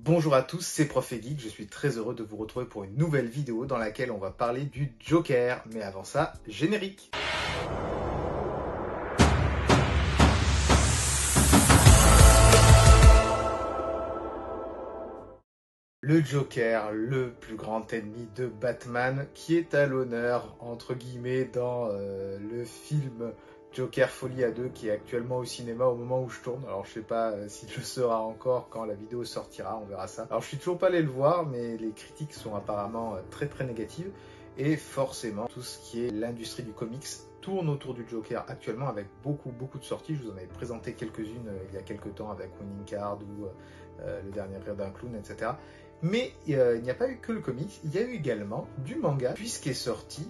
Bonjour à tous, c'est Prof et Geek, je suis très heureux de vous retrouver pour une nouvelle vidéo dans laquelle on va parler du Joker. Mais avant ça, générique. Le Joker, le plus grand ennemi de Batman, qui est à l'honneur, entre guillemets, dans le film Joker Folie à deux, qui est actuellement au cinéma au moment où je tourne. Alors je sais pas s'il le sera encore quand la vidéo sortira, on verra ça. Alors je suis toujours pas allé le voir, mais les critiques sont apparemment très négatives. Et forcément, tout ce qui est l'industrie du comics tourne autour du Joker actuellement avec beaucoup de sorties. Je vous en avais présenté quelques-unes il y a quelques temps avec Winning Card ou le dernier rire d'un clown, etc. Mais il n'y a pas eu que le comics, il y a eu également du manga, puisqu'est sorti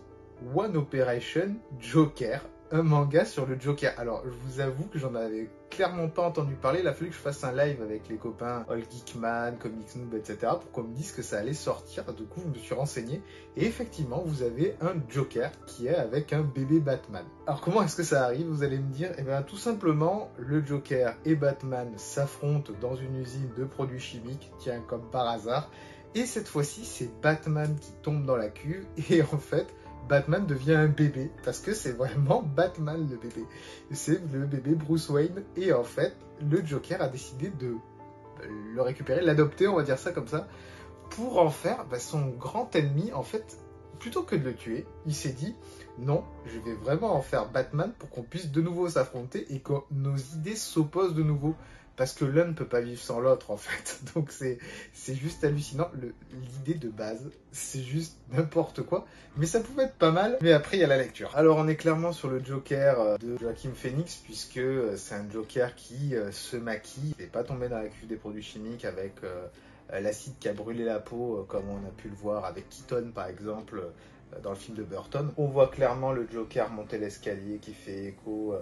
One Operation Joker, un manga sur le Joker. Alors, je vous avoue que j'en avais clairement pas entendu parler, il a fallu que je fasse un live avec les copains All Geekman, Comics Noob, etc. pour qu'on me dise que ça allait sortir. Du coup, je me suis renseigné, et effectivement, vous avez un Joker qui est avec un bébé Batman. Alors, comment est-ce que ça arrive, vous allez me dire? Eh bien, tout simplement, le Joker et Batman s'affrontent dans une usine de produits chimiques, tiens, comme par hasard, et cette fois-ci, c'est Batman qui tombe dans la cuve, et en fait, Batman devient un bébé, parce que c'est vraiment Batman le bébé. C'est le bébé Bruce Wayne, et en fait, le Joker a décidé de le récupérer, l'adopter, on va dire ça comme ça, pour en faire son grand ennemi. En fait, plutôt que de le tuer, il s'est dit, non, je vais vraiment en faire Batman pour qu'on puisse de nouveau s'affronter et que nos idées s'opposent de nouveau. Parce que l'un ne peut pas vivre sans l'autre, en fait. Donc c'est juste hallucinant. L'idée de base, c'est juste n'importe quoi. Mais ça pouvait être pas mal. Mais après, il y a la lecture. Alors, on est clairement sur le Joker de Joaquin Phoenix, puisque c'est un Joker qui se maquille. Il n'est pas tombé dans la cuve des produits chimiques avec l'acide qui a brûlé la peau, comme on a pu le voir avec Keaton, par exemple, dans le film de Burton. On voit clairement le Joker monter l'escalier qui fait écho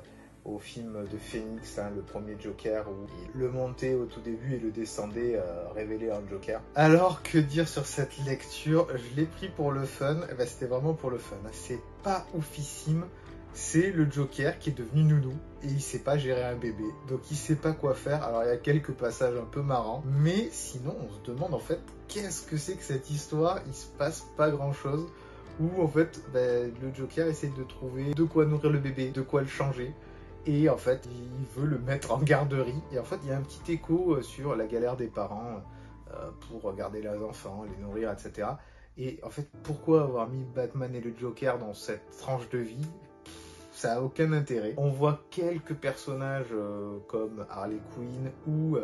au film de Phoenix, hein, le premier Joker, où il le montait au tout début et le descendait, révélé un Joker. Alors, que dire sur cette lecture? Je l'ai pris pour le fun, c'était vraiment pour le fun. C'est pas oufissime, c'est le Joker qui est devenu nounou, et il sait pas gérer un bébé, donc il sait pas quoi faire. Alors il y a quelques passages un peu marrants, mais sinon on se demande en fait, qu'est-ce que c'est que cette histoire? Il se passe pas grand chose, où en fait le Joker essaie de trouver de quoi nourrir le bébé, de quoi le changer. Et en fait, il veut le mettre en garderie. Et en fait, il y a un petit écho sur la galère des parents pour garder leurs enfants, les nourrir, etc. Et en fait, pourquoi avoir mis Batman et le Joker dans cette tranche de vie? Ça n'a aucun intérêt. On voit quelques personnages comme Harley Quinn ou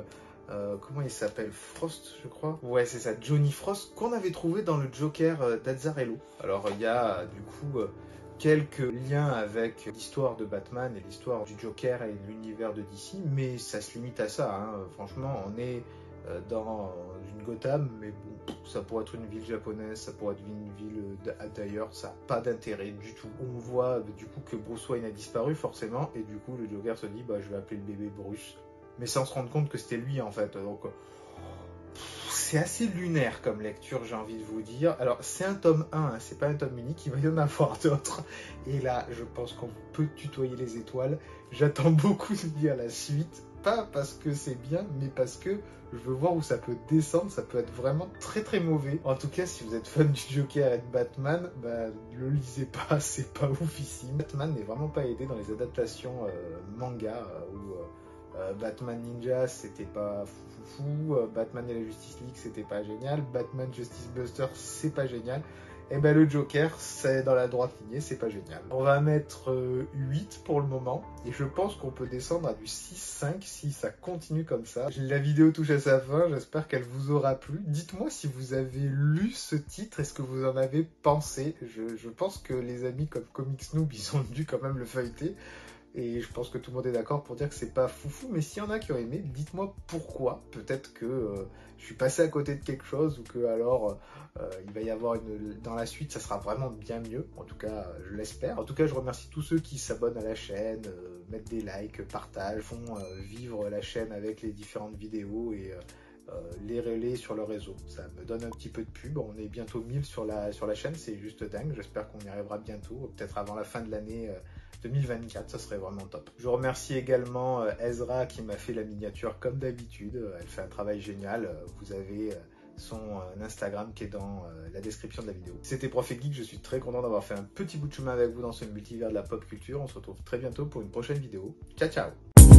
comment il s'appelle, Frost, je crois. Ouais, c'est ça, Johnny Frost, qu'on avait trouvé dans le Joker d'Azzarello. Alors, il y a du coup quelques liens avec l'histoire de Batman et l'histoire du Joker et l'univers de DC, mais ça se limite à ça, hein. Franchement, on est dans une Gotham, mais bon, ça pourrait être une ville japonaise, ça pourrait être une ville d'ailleurs, ça n'a pas d'intérêt du tout. On voit du coup que Bruce Wayne a disparu forcément, et du coup le Joker se dit, je vais appeler le bébé Bruce, mais sans se rendre compte que c'était lui en fait. Donc c'est assez lunaire comme lecture, j'ai envie de vous dire. Alors, c'est un tome 1, hein, c'est pas un tome unique, il va y en avoir d'autres. Et là, je pense qu'on peut tutoyer les étoiles. J'attends beaucoup de lire la suite. Pas parce que c'est bien, mais parce que je veux voir où ça peut descendre. Ça peut être vraiment très mauvais. En tout cas, si vous êtes fan du Joker et de Batman, le lisez pas, c'est pas oufissime. Batman n'est vraiment pas aidé dans les adaptations manga où Batman Ninja, c'était pas fou. Batman et la Justice League, c'était pas génial. Batman Justice Buster, c'est pas génial. Et le Joker, c'est dans la droite lignée, c'est pas génial. On va mettre 8 pour le moment, et je pense qu'on peut descendre à du 6-5 si ça continue comme ça. La vidéo touche à sa fin, j'espère qu'elle vous aura plu. Dites-moi si vous avez lu ce titre, est-ce que vous en avez pensé? Je pense que les amis comme Comics Noob, ils ont dû quand même le feuilleter. Et je pense que tout le monde est d'accord pour dire que c'est pas foufou, mais s'il y en a qui ont aimé, dites-moi pourquoi. Peut-être que je suis passé à côté de quelque chose, ou que alors il va y avoir dans la suite, ça sera vraiment bien mieux. En tout cas, je l'espère. En tout cas, je remercie tous ceux qui s'abonnent à la chaîne, mettent des likes, partagent, font vivre la chaîne avec les différentes vidéos et les relaient sur le réseau. Ça me donne un petit peu de pub. On est bientôt 1000 sur la chaîne, c'est juste dingue. J'espère qu'on y arrivera bientôt, peut-être avant la fin de l'année 2024, ça serait vraiment top. Je remercie également Ezra qui m'a fait la miniature comme d'habitude. Elle fait un travail génial. Vous avez son Instagram qui est dans la description de la vidéo. C'était Prof et Geek, je suis très content d'avoir fait un petit bout de chemin avec vous dans ce multivers de la pop culture. On se retrouve très bientôt pour une prochaine vidéo. Ciao ciao.